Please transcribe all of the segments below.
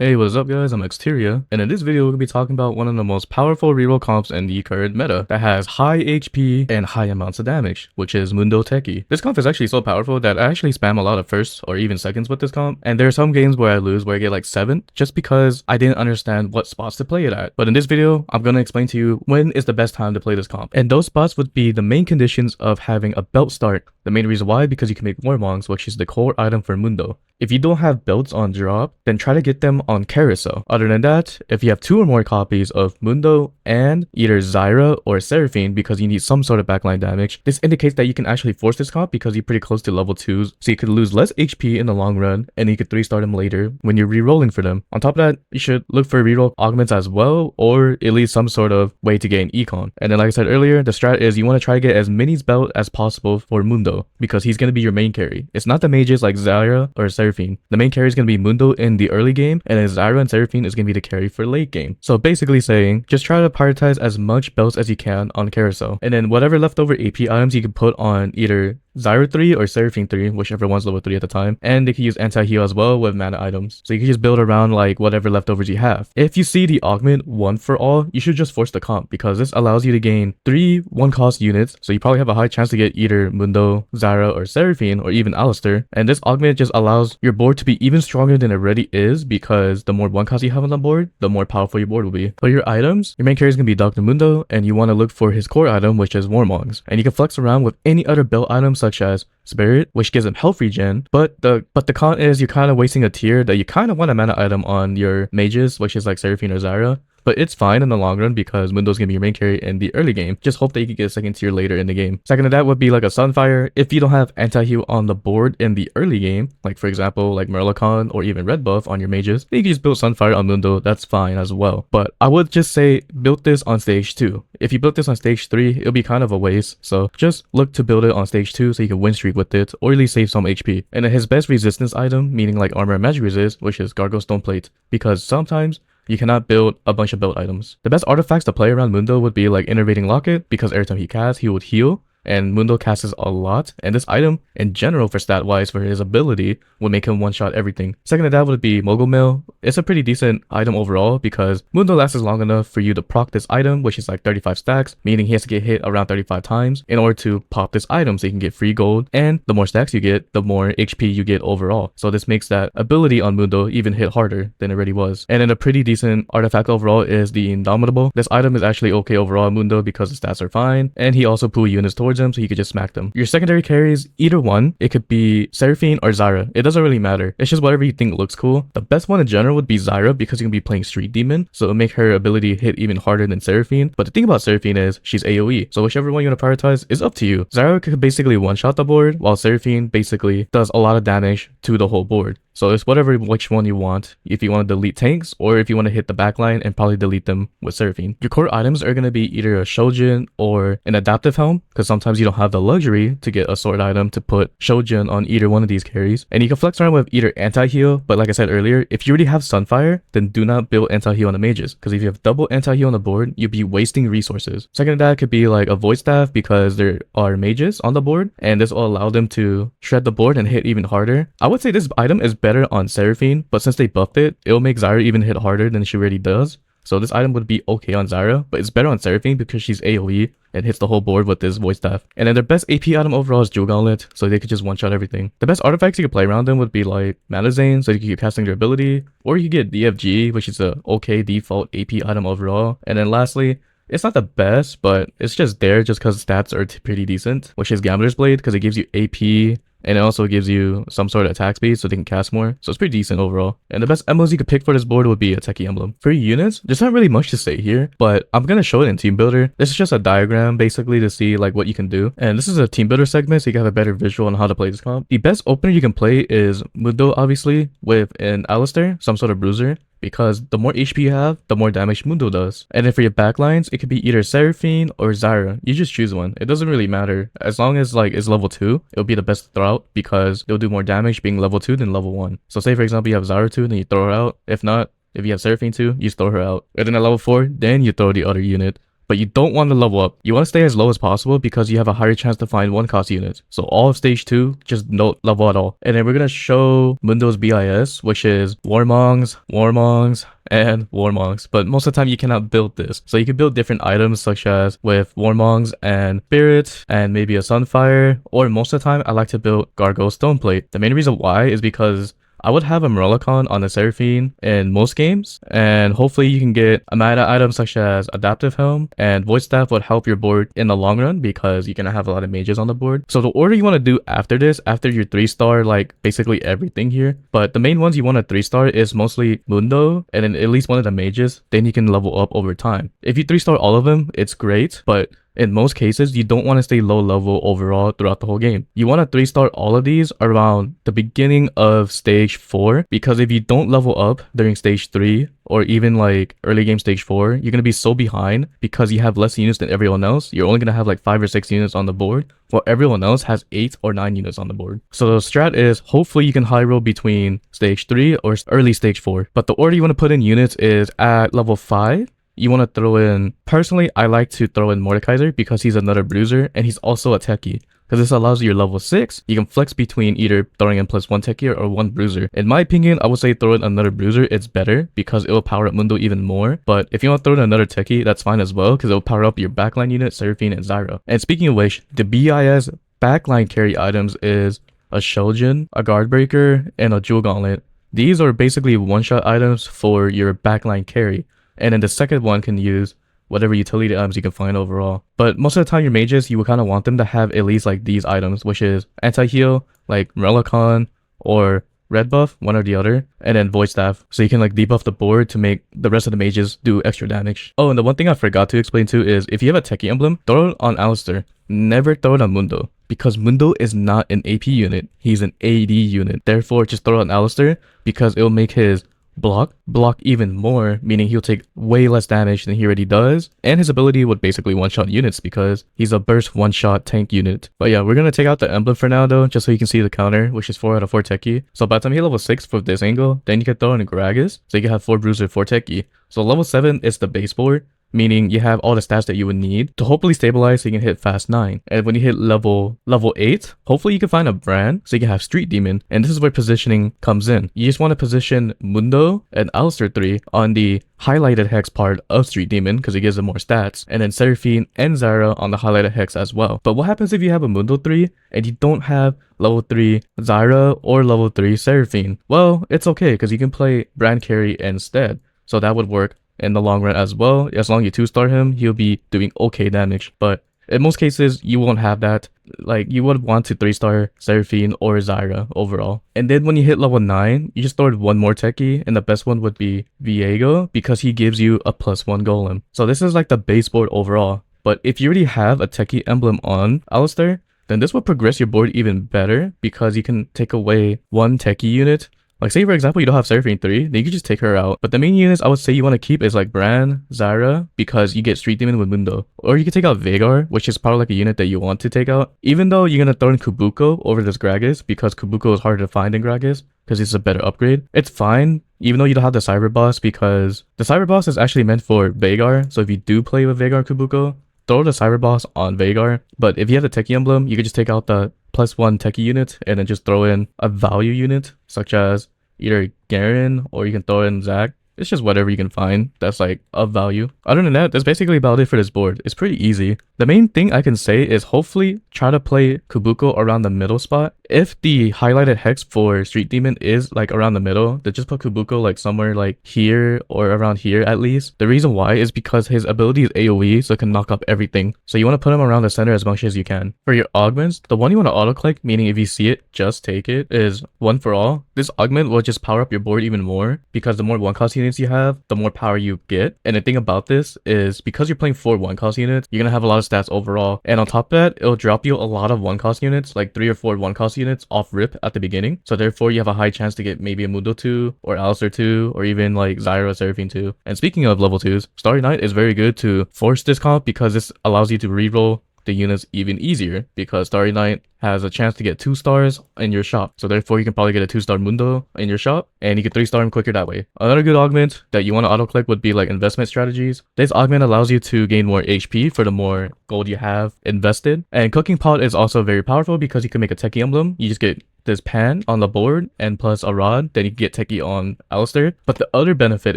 Hey, what's up guys, I'm Exteria, and in this video we're going to be talking about one of the most powerful reroll comps in the current meta that has high HP and high amounts of damage, which is Mundo Techie. This comp is actually so powerful that I actually spam a lot of firsts or even seconds with this comp, and there are some games where I lose where I get like 7 just because I didn't understand what spots to play it at. But in this video, I'm going to explain to you when is the best time to play this comp, and those spots would be the main conditions of having a belt start. The main reason why, because you can make Warmongs, which is the core item for Mundo. If you don't have belts on drop, then try to get them on carousel. Other than that, if you have 2 or more copies of Mundo and either Zyra or Seraphine because you need some sort of backline damage, this indicates that you can actually force this comp because you're pretty close to level 2s, so you could lose less HP in the long run, and you could 3-star them later when you're re-rolling for them. On top of that, you should look for reroll augments as well, or at least some sort of way to gain econ. And then like I said earlier, the strat is you want to try to get as many belt as possible for Mundo because he's going to be your main carry. It's not the mages like Zyra or Seraphine. The main carry is going to be Mundo in the early game, and then Zyra and Seraphine is going to be the carry for late game. So basically saying, just try to prioritize as much belts as you can on carousel, and then whatever leftover AP items you can put on either Zyra 3 or Seraphine 3, whichever one's level 3 at the time, and they can use anti-heal as well with mana items. So you can just build around like whatever leftovers you have. If you see the augment 1 for all, you should just force the comp because this allows you to gain 3 1-cost units, so you probably have a high chance to get either Mundo, Zyra, or Seraphine, or even Alistair. And this augment just allows your board to be even stronger than it already is because the more 1-cost you have on the board, the more powerful your board will be. For your items, your main carry is going to be Dr. Mundo, and you want to look for his core item, which is Warmongs. And you can flex around with any other belt item such as Spirit, which gives him health regen, but the con is you're kind of wasting a tier that you kind of want a mana item on your mages, which is like Seraphine or Zyra. But it's fine in the long run because Mundo's gonna be your main carry in the early game. Just hope that you can get a second tier later in the game. Second to that would be like a Sunfire. If you don't have anti-heal on the board in the early game, like for example like Merlicon or even Red Buff on your mages, then you can just build Sunfire on Mundo. That's fine as well. But I would just say build this on stage 2. If you built this on stage 3, it'll be kind of a waste. So just look to build it on stage 2 so you can win streak with it or at least save some HP. And then his best resistance item, meaning like armor and magic resist, which is Gargoyle Stone Plate, because sometimes you cannot build a bunch of build items. The best artifacts to play around Mundo would be like Innervating Locket, because every time he casts, he would heal, and Mundo casts a lot, and this item in general for stat wise for his ability would make him one-shot everything. Second to that would be Mogul Mill. It's a pretty decent item overall because Mundo lasts long enough for you to proc this item, which is like 35 stacks, meaning he has to get hit around 35 times in order to pop this item so you can get free gold, and the more stacks you get, the more HP you get overall. So this makes that ability on Mundo even hit harder than it already was. And then a pretty decent artifact overall is the Indomitable. This item is actually okay overall on Mundo because the stats are fine, and he also pull units towards him so you could just smack them. Your secondary carries, either one. It could be Seraphine or Zyra. It doesn't really matter. It's just whatever you think looks cool. The best one in general would be Zyra because you can be playing Street Demon, so it'll make her ability hit even harder than Seraphine. But the thing about Seraphine is she's AoE, so whichever one you want to prioritize is up to you. Zyra could basically one-shot the board, while Seraphine basically does a lot of damage to the whole board. So it's whatever which one you want, if you want to delete tanks or if you want to hit the backline and probably delete them with Seraphine. Your core items are going to be either a Shojin or an adaptive helm, because sometimes you don't have the luxury to get a sword item to put Shojin on either one of these carries. And you can flex around with either anti-heal, but like I said earlier, if you already have Sunfire, then do not build anti-heal on the mages, because if you have double anti-heal on the board, you'll be wasting resources. Second to that could be like a Void Staff, because there are mages on the board and this will allow them to shred the board and hit even harder. I would say this item is better on Seraphine, but since they buffed it, it'll make Zyra even hit harder than she already does. So this item would be okay on Zyra, but it's better on Seraphine because she's AoE and hits the whole board with this Void Staff. And then their best AP item overall is Jewel Gauntlet, so they could just one-shot everything. The best artifacts you could play around them would be like Malazane, so you can keep casting their ability, or you get DFG, which is a okay default AP item overall. And then lastly, it's not the best, but it's just there just because stats are pretty decent, which is Gambler's Blade, because it gives you AP, and it also gives you some sort of attack speed so they can cast more. So it's pretty decent overall. And the best emblems you could pick for this board would be a Techie emblem. For units, there's not really much to say here, but I'm going to show it in Team Builder. This is just a diagram basically to see like what you can do. And this is a Team Builder segment so you can have a better visual on how to play this comp. The best opener you can play is Mundo, obviously, with an Alistair, some sort of Bruiser, because the more HP you have, the more damage Mundo does. And then for your backlines, it could be either Seraphine or Zyra. You just choose one. It doesn't really matter. As long as like it's level 2, it'll be the best throw because they'll do more damage being level 2 than level 1. So say for example you have Zyra 2, then you throw her out. If not, if you have Seraphine 2, you just throw her out. And then at level 4, then you throw the other unit. but you don't want to level up. You want to stay as low as possible because you have a higher chance to find 1 cost units. So all of stage 2, just no level at all. And then we're going to show Mundo's BIS, which is Warmongs, and Warmongs. But most of the time you cannot build this. So you can build different items such as with Warmongs and Spirit and maybe a Sunfire. Or most of the time I like to build Gargoyle Stoneplate. The main reason why is because I would have a Morellicon on the Seraphine in most games, and hopefully you can get a meta item such as Adaptive Helm, and Void Staff would help your board in the long run because you're gonna have a lot of mages on the board. So the order you want to do after this, after your 3-star like basically everything here, but the main ones you want to 3-star is mostly Mundo and then at least one of the mages, then you can level up over time. If you 3-star all of them, it's great, but in most cases, you don't want to stay low level overall throughout the whole game. You want to 3-star all of these around the beginning of stage 4, because if you don't level up during stage 3 or even like early game stage 4, you're going to be so behind because you have less units than everyone else. You're only going to have like 5 or 6 units on the board, while everyone else has 8 or 9 units on the board. So the strat is hopefully you can high roll between stage 3 or early stage 4. But the order you want to put in units is at level 5. You want to throw in, personally, I like to throw in Mordekaiser because he's another bruiser and he's also a techie. Because this allows you level 6, you can flex between either throwing in +1 techie or 1 bruiser. In my opinion, I would say throw in another bruiser, it's better because it will power up Mundo even more. But if you want to throw in another techie, that's fine as well because it will power up your backline unit, Seraphine, and Zyra. And speaking of which, the BIS backline carry items is a Shojin, a Guardbreaker, and a Jewel Gauntlet. These are basically one-shot items for your backline carry. And then the second one can use whatever utility items you can find overall. But most of the time your mages, you will kind of want them to have at least like these items, which is anti-heal, like Morellicon or red buff, one or the other, and then Void Staff. So you can like debuff the board to make the rest of the mages do extra damage. Oh, and the one thing I forgot to explain too is if you have a techie emblem, throw it on Alistair. Never throw it on Mundo, because Mundo is not an AP unit, he's an AD unit. Therefore, just throw it on Alistair because it will make his block even more, meaning he'll take way less damage than he already does, and his ability would basically one-shot units because he's a burst one-shot tank unit. But yeah, we're gonna take out the emblem for now though, just so you can see the counter, which is 4 out of 4 techie. So by the time you hit level 6 for this angle, then you can throw in a Gragas, so you can have 4 bruiser, 4 techie. So level 7 is the base board, meaning you have all the stats that you would need to hopefully stabilize so you can hit fast 9. And when you hit level 8, hopefully you can find a brand so you can have Street Demon, and this is where positioning comes in. You just want to position Mundo and Alistair 3 on the highlighted hex part of Street Demon because it gives them more stats, and then Seraphine and Zyra on the highlighted hex as well. But what happens if you have a Mundo 3 and you don't have level 3 Zyra or level 3 Seraphine? Well, it's okay because you can play brand carry instead, so that would work in the long run as well. As long as you 2-star him, he'll be doing okay damage. But in most cases, you won't have that. Like, you would want to 3-star Seraphine or Zyra overall. And then when you hit level 9, you just throw one more techie, and the best one would be Viego because he gives you a +1 golem. So this is like the base board overall. But if you already have a techie emblem on Alistair, then this will progress your board even better because you can take away one techie unit. Like, say for example, you don't have Seraphine 3, then you can just take her out. But the main units I would say you want to keep is like Bran, Zyra, because you get Street Demon with Mundo. Or you can take out Veigar, which is probably like a unit that you want to take out. Even though you're going to throw in Kubuko over this Gragas, because Kubuko is harder to find than Gragas, because it's a better upgrade. It's fine, even though you don't have the Cyber Boss, because the Cyber Boss is actually meant for Veigar. So if you do play with Veigar Kubuko, throw the Cyber Boss on Veigar. But if you have the Techie emblem, you can just take out the +1 Techie unit and then just throw in a value unit, such as either Garen, or you can throw in Zac. It's just whatever you can find that's like of value. Other than that, that's basically about it for this board. It's pretty easy. The main thing I can say is hopefully try to play Kubuko around the middle spot. If the highlighted hex for Street Demon is like around the middle, then just put Kubuko like somewhere like here or around here at least. The reason why is because his ability is AoE, so it can knock up everything. So you want to put him around the center as much as you can. For your augments, the one you want to auto click, meaning if you see it, just take it, is One for All. This augment will just power up your board even more because the more 1-cost units you have, the more power you get. And the thing about this is because you're playing 4 1-cost units, you're gonna have a lot of stats overall. And on top of that, it'll drop you a lot of 1-cost units, like 3 or 4 1-cost units off rip at the beginning. So therefore, you have a high chance to get maybe a Mundo 2 or Alistair 2 or even like Zyra, Seraphine 2. And speaking of level 2s, Starry Night is very good to force this comp because this allows you to reroll the units even easier because Starry Night has a chance to get 2 stars in your shop. So therefore you can probably get a 2-star Mundo in your shop and you can 3-star him quicker that way. Another good augment that you want to auto click would be like investment strategies. This augment allows you to gain more HP for the more gold you have invested. And cooking pot is also very powerful because you can make a techie emblem. You just get this pan on the board and plus a rod, then you can get techie on Alistair. But the other benefit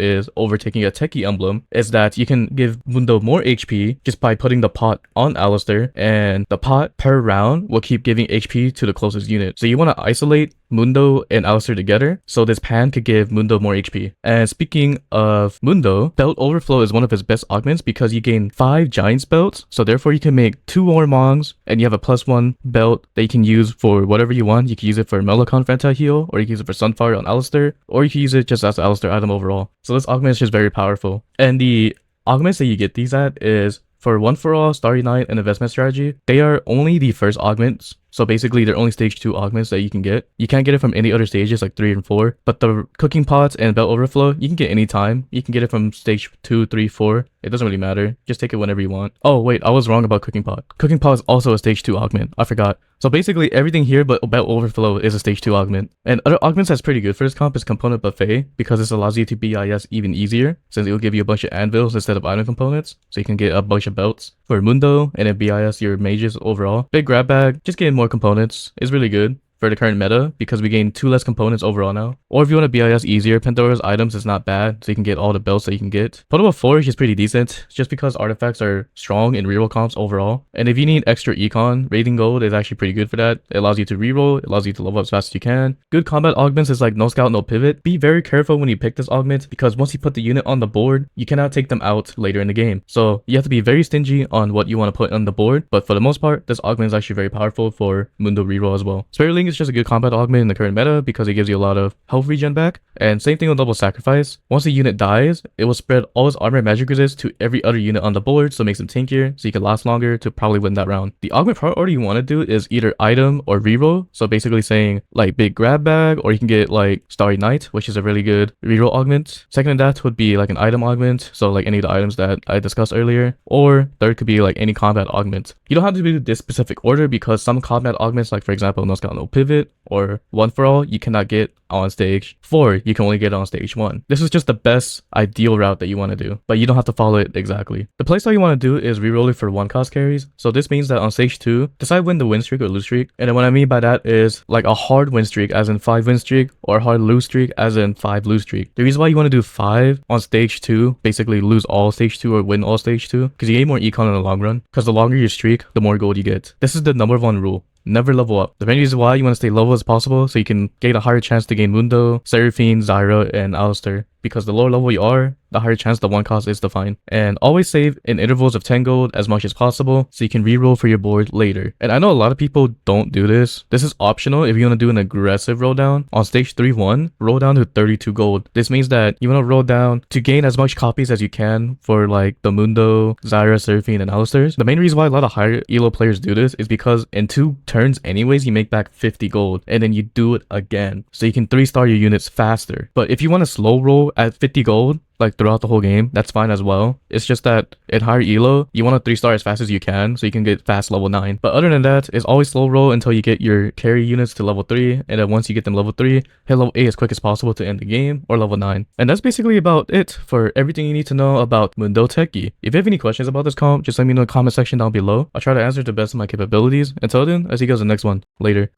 is over taking a techie emblem is that you can give Mundo more HP just by putting the pot on Alistair, and the pot per round will keep giving HP to the closest unit. So you want to isolate Mundo and Alistair together so this pan could give Mundo more HP. And speaking of Mundo, Belt Overflow is one of his best augments because you gain 5 Giants belts, so therefore you can make 2 more Mongs and you have a +1 belt that you can use for whatever you want. You can use it for Melocon Fanta heal, or you can use it for Sunfire on Alistair, or you can use it just as an Alistair item overall. So this augment is just very powerful. And the augments that you get these at is for One For All, Starry Night, and Investment Strategy. They are only the first augments. So basically, they're only stage 2 augments that you can get. You can't get it from any other stages like 3 and 4. But the cooking pots and belt overflow, you can get anytime. You can get it from stage 2, 3, 4. It doesn't really matter. Just take it whenever you want. Oh wait, I was wrong about cooking pot. Cooking pot is also a stage 2 augment. I forgot. So basically, everything here but belt overflow is a stage 2 augment. And other augments that's pretty good for this comp is component buffet, because this allows you to BIS even easier, since it will give you a bunch of anvils instead of item components. So you can get a bunch of belts for Mundo and then BIS your mages overall. Big grab bag, just getting more components is really good for the current meta because we gain 2 less components overall now. Or if you want to BIS easier, Pandora's items is not bad, so you can get all the belts that you can get. Potable Flourish is pretty decent just because artifacts are strong in reroll comps overall. And if you need extra econ, Rating Gold is actually pretty good for that. It allows you to reroll, it allows you to level up as fast as you can. Good combat augments is like no scout, no pivot. Be very careful when you pick this augment because once you put the unit on the board, you cannot take them out later in the game. So you have to be very stingy on what you want to put on the board, but for the most part, this augment is actually very powerful for Mundo reroll as well. Spareling is just a good combat augment in the current meta because it gives you a lot of health regen back. And same thing with double sacrifice. Once a unit dies, it will spread all its armor magic resist to every other unit on the board, so it makes them tankier, so you can last longer to probably win that round. The augment part order you want to do is either item or reroll, so basically saying like big grab bag, or you can get like Starry Night, which is a really good reroll augment. Second to that would be like an item augment, so like any of the items that I discussed earlier. Or third could be like any combat augment. You don't have to do this specific order because some combat augments, like for example no scout no pivot or One For All, you cannot get on stage 4, you can only get it on stage 1. This is just the best ideal route that you want to do, but you don't have to follow it exactly. The playstyle you want to do is reroll it for 1 cost carries. So this means that on stage 2, decide when to win streak or lose streak. And then what I mean by that is like a hard win streak as in 5 win streak, or a hard lose streak as in 5 lose streak. The reason why you want to do 5 on stage 2, basically lose all stage 2 or win all stage 2, because you gain more econ in the long run, because the longer your streak, the more gold you get. This is the #1 rule. Never level up. The main reason why you want to stay low as possible so you can get a higher chance to gain Mundo, Seraphine, Zyra, and Alistair. Because the lower level you are, the higher chance the 1 cost is to find. And always save in intervals of 10 gold as much as possible so you can reroll for your board later. And I know a lot of people don't do this. This is optional if you want to do an aggressive roll down. On stage 3-1, roll down to 32 gold. This means that you want to roll down to gain as much copies as you can for like the Mundo, Zyra, Seraphine, and Alistairs. The main reason why a lot of higher elo players do this is because in 2 turns anyways, you make back 50 gold and then you do it again. So you can 3-star your units faster. But if you want to slow roll at 50 gold, like throughout the whole game, that's fine as well. It's just that in higher elo, you want to 3-star as fast as you can so you can get fast level 9. But other than that, it's always slow roll until you get your carry units to level 3, and then once you get them level 3, hit level 8 as quick as possible to end the game, or level 9. And that's basically about it for everything you need to know about Mundo Techie. If you have any questions about this comp, just let me know in the comment section down below. I'll try to answer to the best of my capabilities. Until then, I'll see you guys in the next one. Later.